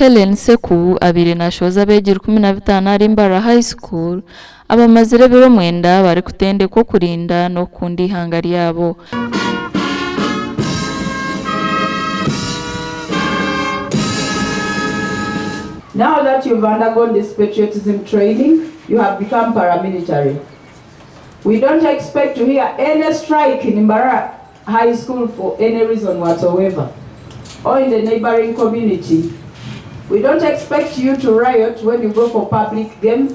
Helen Seku abiri nashoza abeegi 15 ari Mbarara High School abamazire biro 9 bari kutendekwa kurinda no kunda eihanga ryabo. Now that you've undergone this patriotism training, you have become paramilitary. We don't expect to hear any strike in Mbarara High School for any reason whatsoever, or in the neighboring community. We don't expect you to riot when you go for public games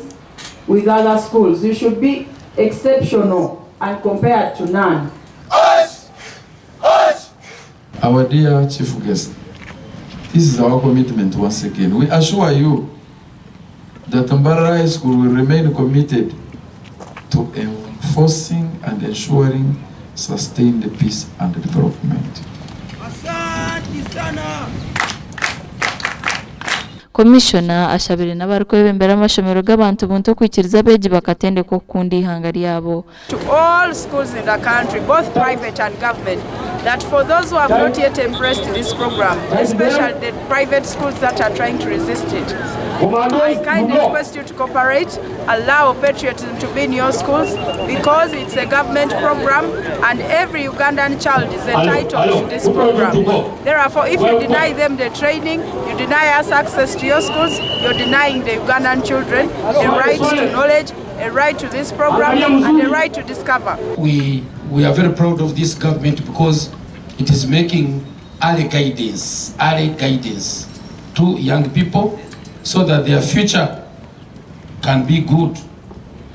with other schools. You should be exceptional and compared to none. Our dear Chief Guest, this is our commitment once again. We assure you that Mbarara High School will remain committed to enforcing and ensuring sustained peace and development. Commissioner ashabire n'abarkwebembera amashomero g'abantu buntu kwikiriza abeegi bakatendekwa kukunda eihanga ryabo. To all schools in the country, both private and government, that for those who have not yet embraced this program, especially the private schools that are trying to resist it, I kindly request you to cooperate, allow patriotism to be in your schools, because it's a government program and every Ugandan child is entitled to this program. Therefore, if you deny them the training, you deny us access to your schools, you're denying the Ugandan children a right to knowledge, a right to this program, and a right to discover. We are very proud of this government because it is making early guidance to young people so that their future can be good.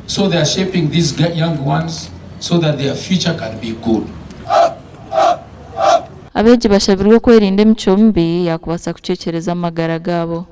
So they are shaping these young ones so that their future can be good. Abeegi bashabirwe kwerinda emico mibi yakubasa kucecereza amagara gabo.